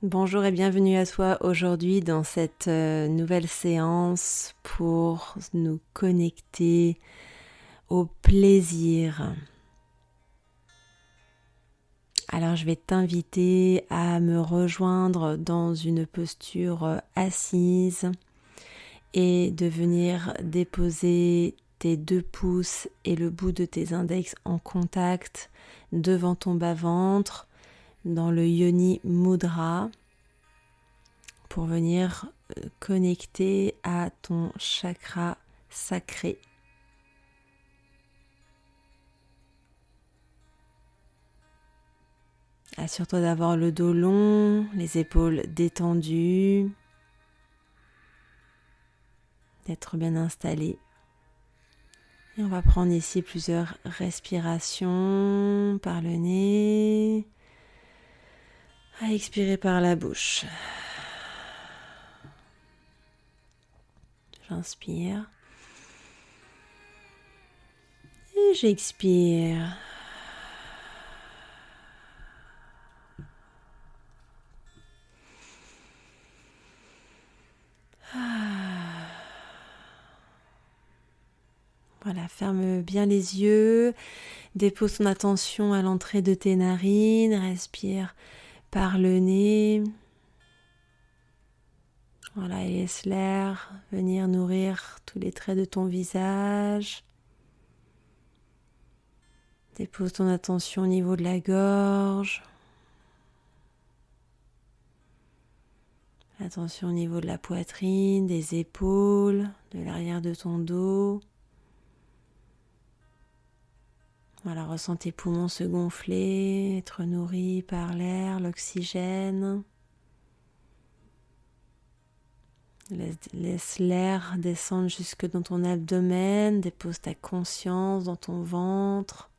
Bonjour et bienvenue à toi aujourd'hui dans cette nouvelle séance pour nous connecter au plaisir. Alors je vais t'inviter à me rejoindre dans une posture assise et de venir déposer tes 2 pouces et le bout de tes index en contact devant ton bas-ventre dans le Yoni Mudra pour venir connecter à ton chakra sacré. Assure-toi d'avoir le dos long, les épaules détendues, d'être bien installé. Et on va prendre ici plusieurs respirations par le nez, à expirer par la bouche. J'inspire et j'expire. Voilà, ferme bien les yeux, dépose ton attention à l'entrée de tes narines, respire par le nez. Voilà, et laisse l'air venir nourrir tous les traits de ton visage. Dépose ton attention au niveau de la gorge. Attention au niveau de la poitrine, des épaules, de l'arrière de ton dos. Voilà, ressens tes poumons se gonfler, être nourris par l'air, l'oxygène. Laisse l'air descendre jusque dans ton abdomen, dépose ta conscience dans ton ventre.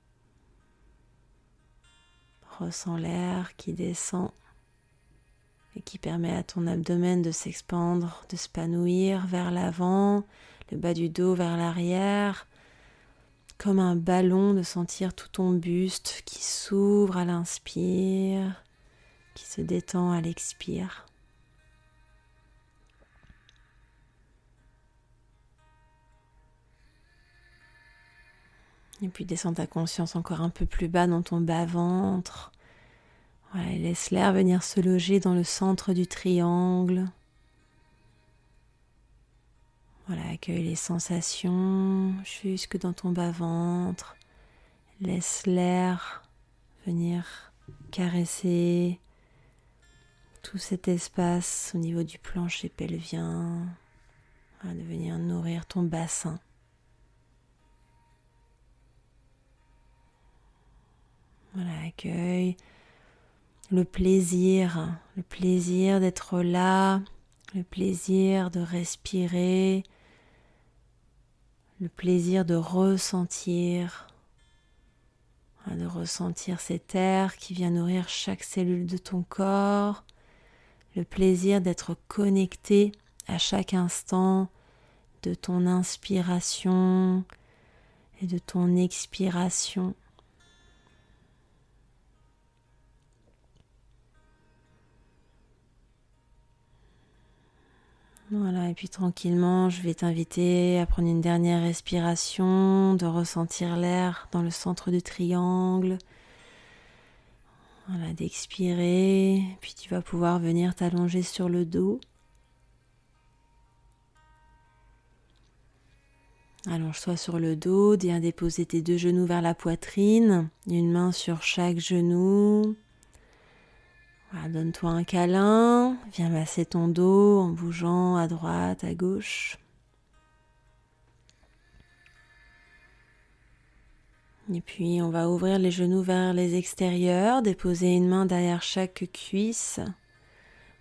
Ressens l'air qui descend et qui permet à ton abdomen de s'expandre, de s'épanouir vers l'avant, le bas du dos vers l'arrière, comme un ballon, de sentir tout ton buste qui s'ouvre à l'inspire, qui se détend à l'expire. Et puis descends ta conscience encore un peu plus bas dans ton bas-ventre. Voilà, et laisse l'air venir se loger dans le centre du triangle. Voilà, accueille les sensations jusque dans ton bas-ventre. Laisse l'air venir caresser tout cet espace au niveau du plancher pelvien. Voilà, de venir nourrir ton bassin. Voilà, accueille le plaisir d'être là, le plaisir de respirer, le plaisir de ressentir cet air qui vient nourrir chaque cellule de ton corps, le plaisir d'être connecté à chaque instant de ton inspiration et de ton expiration. Voilà, et puis tranquillement, je vais t'inviter à prendre une dernière respiration, de ressentir l'air dans le centre du triangle. Voilà, d'expirer, puis tu vas pouvoir venir t'allonger sur le dos. Allonge-toi sur le dos, viens déposer tes 2 genoux vers la poitrine, une main sur chaque genou. Voilà, donne-toi un câlin, viens masser ton dos en bougeant à droite, à gauche. Et puis on va ouvrir les genoux vers les extérieurs, déposer une main derrière chaque cuisse,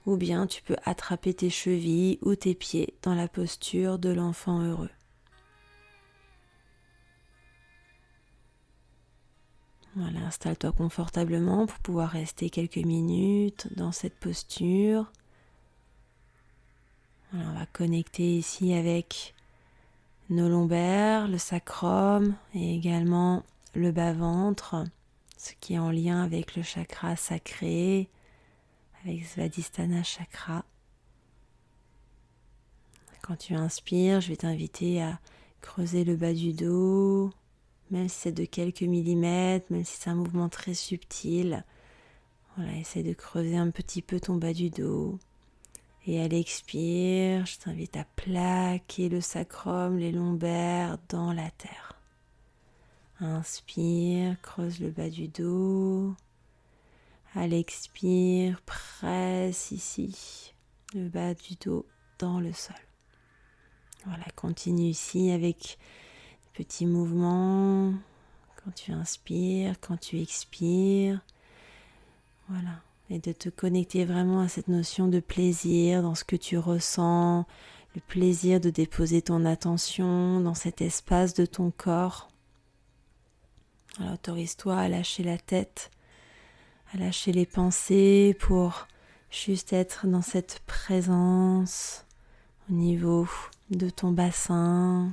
ou bien tu peux attraper tes chevilles ou tes pieds dans la posture de l'enfant heureux. Voilà, installe-toi confortablement pour pouvoir rester quelques minutes dans cette posture. Voilà, on va connecter ici avec nos lombaires, le sacrum et également le bas-ventre, ce qui est en lien avec le chakra sacré, avec Svadhisthana Chakra. Quand tu inspires, je vais t'inviter à creuser le bas du dos, même si c'est de quelques millimètres, même si c'est un mouvement très subtil. Voilà, essaie de creuser un petit peu ton bas du dos. Et à l'expire, je t'invite à plaquer le sacrum, les lombaires dans la terre. Inspire, creuse le bas du dos. À l'expire, presse ici le bas du dos dans le sol. Voilà, continue ici avec des petits mouvements. Quand tu inspires, quand tu expires. Voilà. Et de te connecter vraiment à cette notion de plaisir dans ce que tu ressens, le plaisir de déposer ton attention dans cet espace de ton corps. Alors, autorise-toi à lâcher la tête, à lâcher les pensées pour juste être dans cette présence au niveau de ton bassin.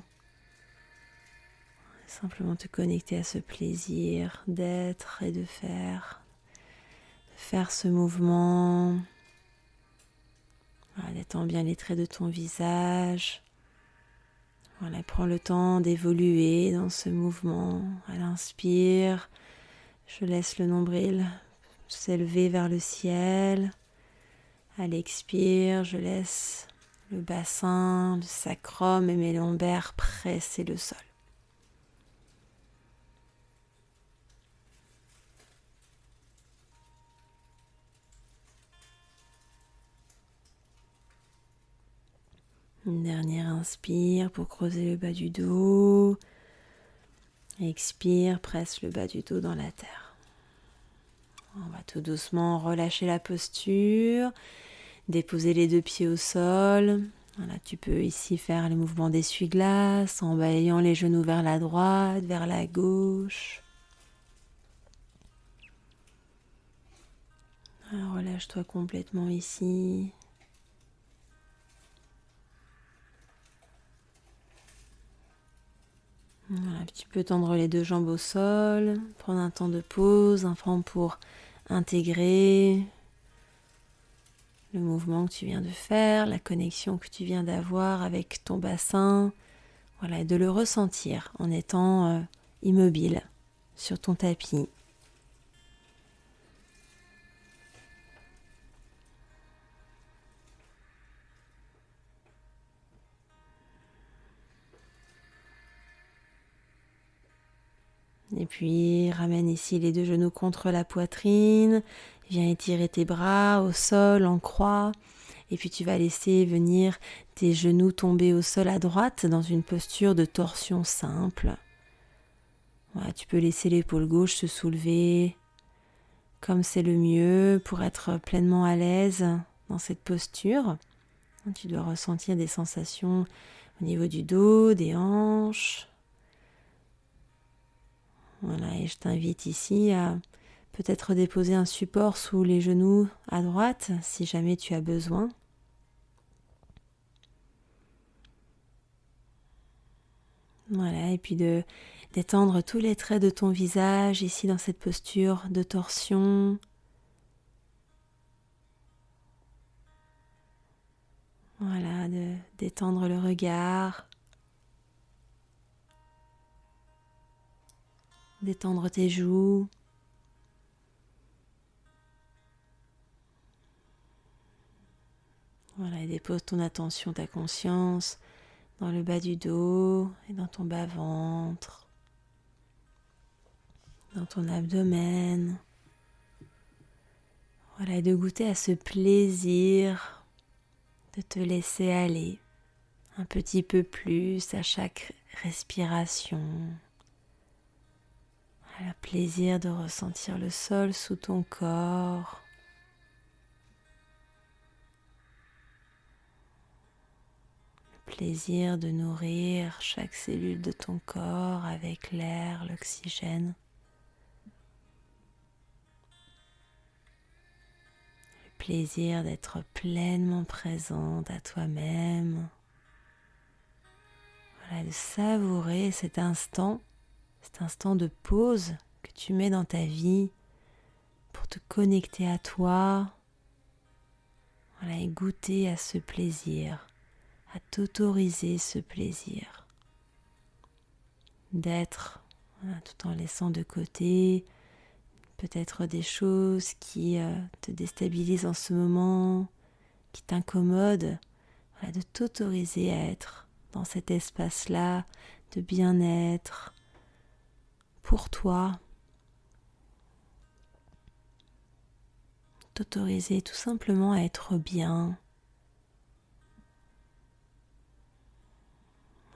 Simplement te connecter à ce plaisir d'être et de faire ce mouvement. Voilà, détends bien les traits de ton visage. Voilà, prends le temps d'évoluer dans ce mouvement. À l'inspire, je laisse le nombril s'élever vers le ciel. À l'expire, je laisse le bassin, le sacrum et mes lombaires presser le sol. Une dernière inspire pour creuser le bas du dos. Expire, presse le bas du dos dans la terre. On va tout doucement relâcher la posture, déposer les deux pieds au sol. Voilà, tu peux ici faire le mouvement d'essuie-glace en balayant les genoux vers la droite, vers la gauche. Alors, relâche-toi complètement ici. Voilà, tu peux tendre les deux jambes au sol, prendre un temps de pause, un temps pour intégrer le mouvement que tu viens de faire, la connexion que tu viens d'avoir avec ton bassin. Voilà, et de le ressentir en étant immobile sur ton tapis. Et puis, ramène ici les deux genoux contre la poitrine. Viens étirer tes bras au sol en croix. Et puis, tu vas laisser venir tes genoux tomber au sol à droite dans une posture de torsion simple. Voilà, tu peux laisser l'épaule gauche se soulever comme c'est le mieux pour être pleinement à l'aise dans cette posture. Tu dois ressentir des sensations au niveau du dos, des hanches. Voilà, et je t'invite ici à peut-être déposer un support sous les genoux à droite si jamais tu as besoin. Voilà, et puis d'étendre tous les traits de ton visage ici dans cette posture de torsion. Voilà, d'étendre le regard. D'étendre tes joues. Voilà, et dépose ton attention, ta conscience dans le bas du dos et dans ton bas-ventre, dans ton abdomen. Voilà, et de goûter à ce plaisir de te laisser aller un petit peu plus à chaque respiration. Le plaisir de ressentir le sol sous ton corps. Le plaisir de nourrir chaque cellule de ton corps avec l'air, l'oxygène. Le plaisir d'être pleinement présente à toi-même. Voilà, de savourer cet instant de pause que tu mets dans ta vie pour te connecter à toi, Voilà, et goûter à ce plaisir, à t'autoriser ce plaisir d'être, voilà, tout en laissant de côté peut-être des choses qui te déstabilisent en ce moment, qui t'incommodent. Voilà, de t'autoriser à être dans cet espace-là de bien-être pour toi. T'autoriser tout simplement à être bien.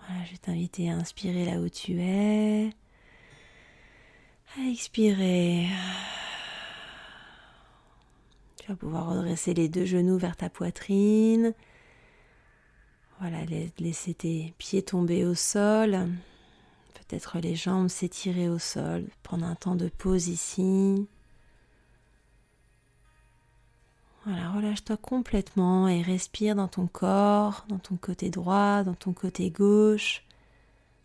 Voilà, je vais t'inviter à inspirer là où tu es, à expirer. Tu vas pouvoir redresser les 2 genoux vers ta poitrine. Voilà, laisser tes pieds tomber au sol. Peut-être les jambes s'étirer au sol. Prendre un temps de pause ici. Voilà, relâche-toi complètement et respire dans ton corps, dans ton côté droit, dans ton côté gauche.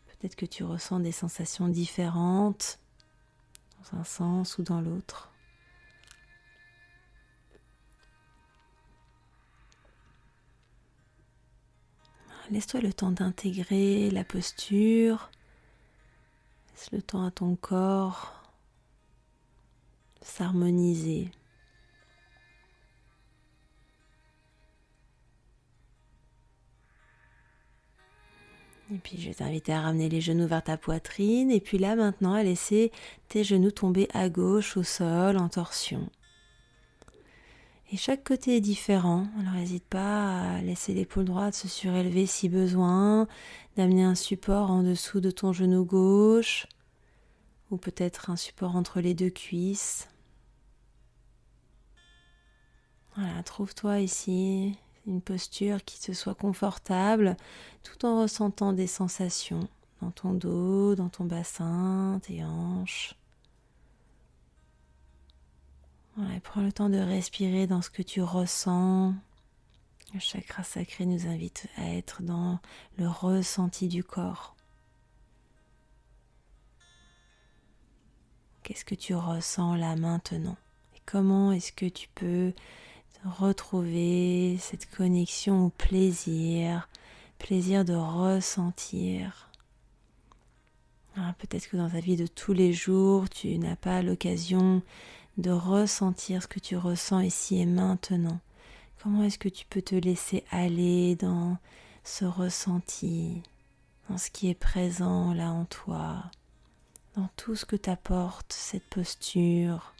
Peut-être que tu ressens des sensations différentes dans un sens ou dans l'autre. Laisse-toi le temps d'intégrer la posture. Laisse le temps à ton corps de s'harmoniser. Et puis je vais t'inviter à ramener les genoux vers ta poitrine. Et puis là maintenant à laisser tes genoux tomber à gauche au sol en torsion. Et chaque côté est différent, alors n'hésite pas à laisser l'épaule droite se surélever si besoin, d'amener un support en dessous de ton genou gauche, ou peut-être un support entre les 2 cuisses. Voilà, trouve-toi ici une posture qui te soit confortable, tout en ressentant des sensations dans ton dos, dans ton bassin, tes hanches. Voilà, et prends le temps de respirer dans ce que tu ressens. Le chakra sacré nous invite à être dans le ressenti du corps. Qu'est-ce que tu ressens là maintenant? Et comment est-ce que tu peux retrouver cette connexion au plaisir de ressentir? Alors, peut-être que dans ta vie de tous les jours, tu n'as pas l'occasion de ressentir ce que tu ressens ici et maintenant. Comment est-ce que tu peux te laisser aller dans ce ressenti, dans ce qui est présent là en toi, dans tout ce que t'apporte cette posture?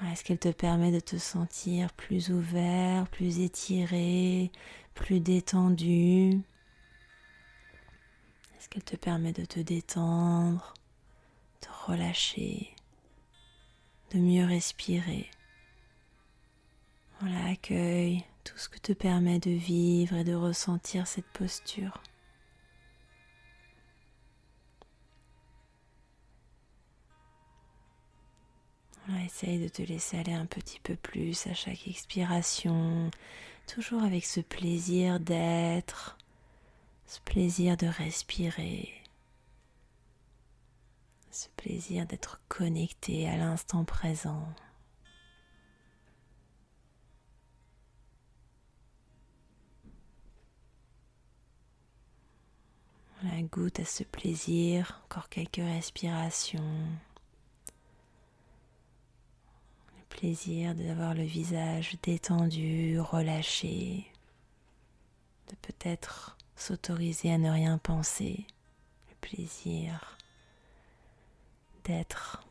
Est-ce qu'elle te permet de te sentir plus ouvert, plus étiré, plus détendu? Est-ce qu'elle te permet de te détendre, de relâcher, de mieux respirer? Voilà, accueille tout ce que te permet de vivre et de ressentir cette posture. Voilà, essaye de te laisser aller un petit peu plus à chaque expiration, toujours avec ce plaisir d'être, ce plaisir de respirer, ce plaisir d'être connecté à l'instant présent. Voilà, goûte à ce plaisir, encore quelques respirations. Le plaisir d'avoir le visage détendu, relâché, de peut-être s'autoriser à ne rien penser. Le plaisir d'être.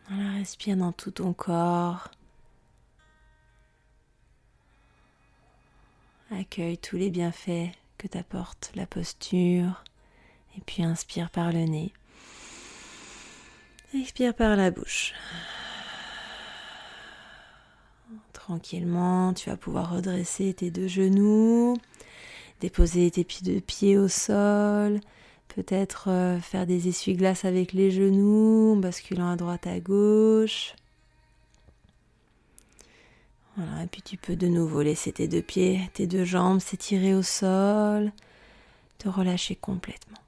Voilà, respire dans tout ton corps. Accueille tous les bienfaits que t'apporte la posture. Et puis inspire par le nez. Expire par la bouche. Tranquillement, tu vas pouvoir redresser tes 2 genoux, déposer tes pieds au sol, peut-être faire des essuie-glaces avec les genoux, en basculant à droite à gauche. Voilà, et puis tu peux de nouveau laisser tes deux pieds, tes deux jambes s'étirer au sol, te relâcher complètement.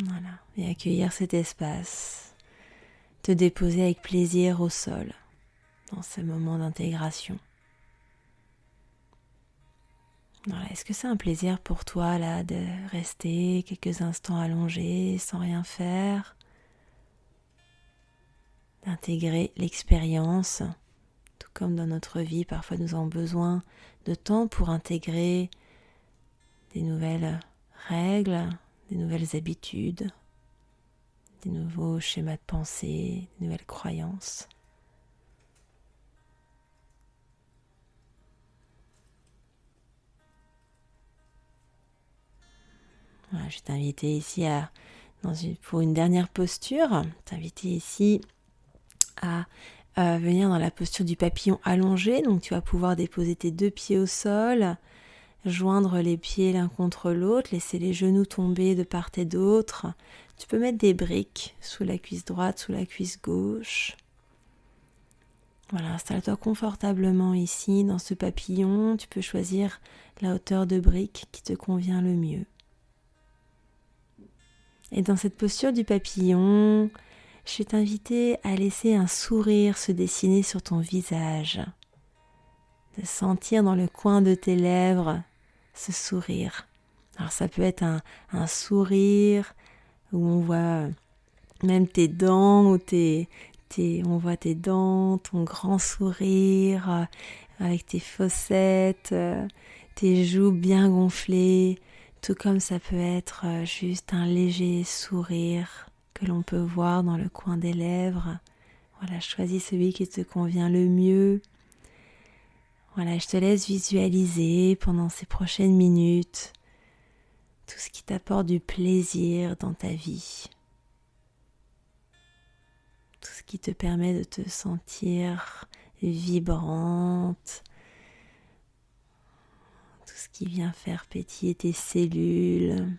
Voilà, et accueillir cet espace, te déposer avec plaisir au sol dans ce moment d'intégration. Voilà, est-ce que c'est un plaisir pour toi là de rester quelques instants allongé sans rien faire, d'intégrer l'expérience, tout comme dans notre vie, parfois nous avons besoin de temps pour intégrer des nouvelles règles, des nouvelles habitudes, des nouveaux schémas de pensée, des nouvelles croyances. Voilà, je vais t'inviter ici pour une dernière posture, t'inviter ici à venir dans la posture du papillon allongé. Donc tu vas pouvoir déposer tes deux pieds au sol, joindre les pieds l'un contre l'autre, laisser les genoux tomber de part et d'autre. Tu peux mettre des briques sous la cuisse droite, sous la cuisse gauche. Voilà, installe-toi confortablement ici dans ce papillon. Tu peux choisir la hauteur de brique qui te convient le mieux. Et dans cette posture du papillon, je vais t'inviter à laisser un sourire se dessiner sur ton visage, de sentir dans le coin de tes lèvres ce sourire. Alors ça peut être un sourire où on voit même tes dents, on voit tes dents, ton grand sourire avec tes fossettes, tes joues bien gonflées. Tout comme ça peut être juste un léger sourire que l'on peut voir dans le coin des lèvres. Voilà, choisis celui qui te convient le mieux. Voilà, je te laisse visualiser pendant ces prochaines minutes tout ce qui t'apporte du plaisir dans ta vie. Tout ce qui te permet de te sentir vibrante. Tout ce qui vient faire pétiller tes cellules.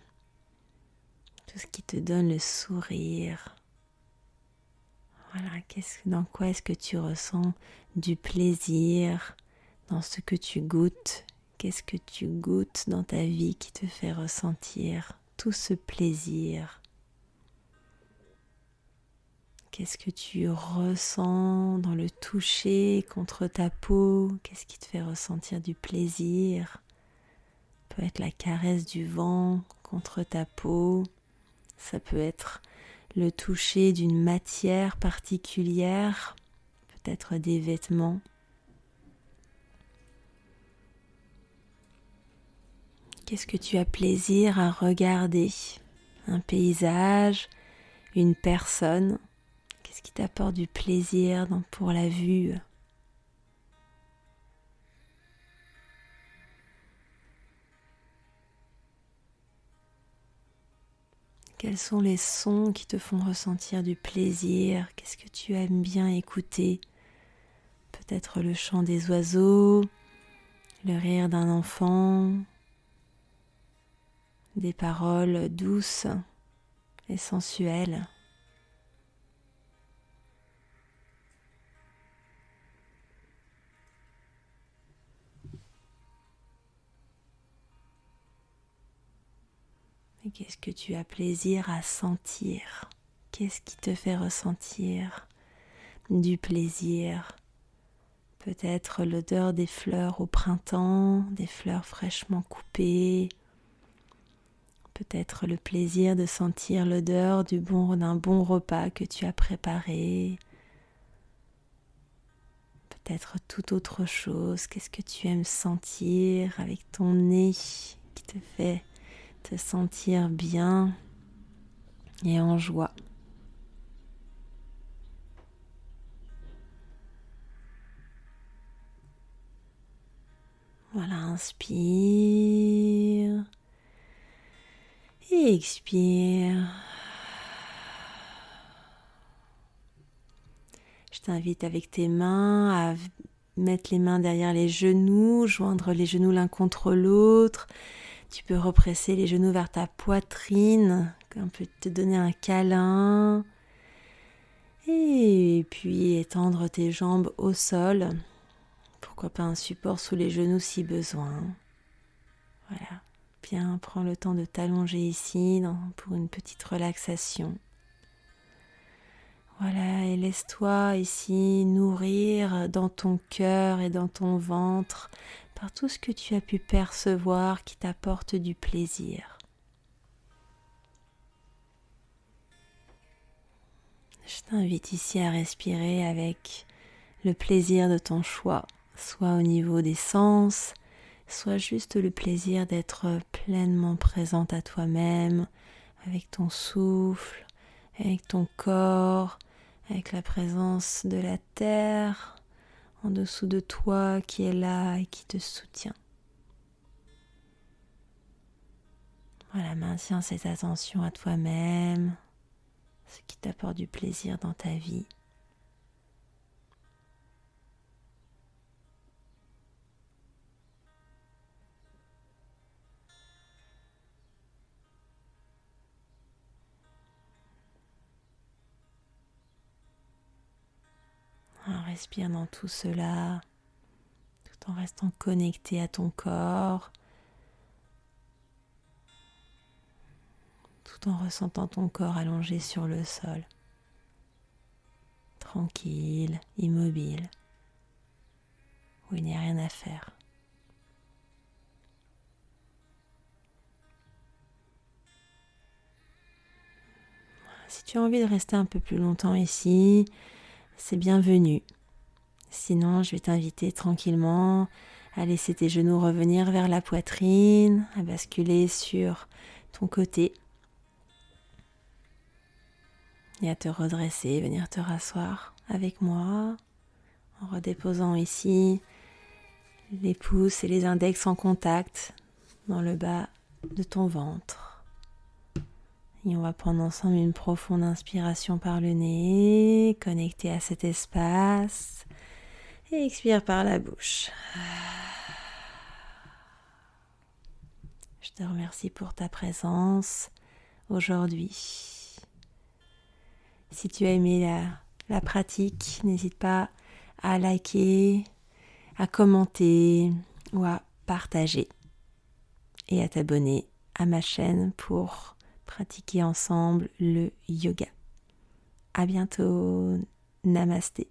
Tout ce qui te donne le sourire. Voilà, dans quoi est-ce que tu ressens du plaisir dans ce que tu goûtes? Qu'est-ce que tu goûtes dans ta vie qui te fait ressentir tout ce plaisir? Qu'est-ce que tu ressens dans le toucher contre ta peau? Qu'est-ce qui te fait ressentir du plaisir? Ça peut être la caresse du vent contre ta peau. Ça peut être le toucher d'une matière particulière, peut-être des vêtements. Qu'est-ce que tu as plaisir à regarder? Un paysage, une personne? Qu'est-ce qui t'apporte du plaisir pour la vue? Quels sont les sons qui te font ressentir du plaisir? Qu'est-ce que tu aimes bien écouter? Peut-être le chant des oiseaux, le rire d'un enfant, des paroles douces et sensuelles. Et qu'est-ce que tu as plaisir à sentir? Qu'est-ce qui te fait ressentir du plaisir? Peut-être l'odeur des fleurs au printemps, des fleurs fraîchement coupées. Peut-être le plaisir de sentir l'odeur d'un bon repas que tu as préparé. Peut-être toute autre chose. Qu'est-ce que tu aimes sentir avec ton nez qui te fait te sentir bien et en joie. Voilà, inspire et expire. Je t'invite avec tes mains à mettre les mains derrière les genoux, joindre les genoux l'un contre l'autre. Tu peux represser les genoux vers ta poitrine, un peu te donner un câlin. Et puis étendre tes jambes au sol pour Pourquoi pas un support sous les genoux si besoin. Voilà. Bien, prends le temps de t'allonger ici pour une petite relaxation. Voilà, et laisse-toi ici nourrir dans ton cœur et dans ton ventre par tout ce que tu as pu percevoir qui t'apporte du plaisir. Je t'invite ici à respirer avec le plaisir de ton choix, soit au niveau des sens, soit juste le plaisir d'être pleinement présente à toi-même, avec ton souffle, avec ton corps, avec la présence de la terre en dessous de toi qui est là et qui te soutient. Voilà, maintiens cette attention à toi-même, ce qui t'apporte du plaisir dans ta vie. Alors, respire dans tout cela, tout en restant connecté à ton corps, tout en ressentant ton corps allongé sur le sol, tranquille, immobile, où il n'y a rien à faire. Si tu as envie de rester un peu plus longtemps ici, c'est bienvenu. Sinon, je vais t'inviter tranquillement à laisser tes genoux revenir vers la poitrine, à basculer sur ton côté et à te redresser, venir te rasseoir avec moi en redéposant ici les pouces et les index en contact dans le bas de ton ventre. Et on va prendre ensemble une profonde inspiration par le nez, connecté à cet espace, et expire par la bouche. Je te remercie pour ta présence aujourd'hui. Si tu as aimé la pratique, n'hésite pas à liker, à commenter ou à partager et à t'abonner à ma chaîne pour pratiquer ensemble le yoga. À bientôt. Namasté.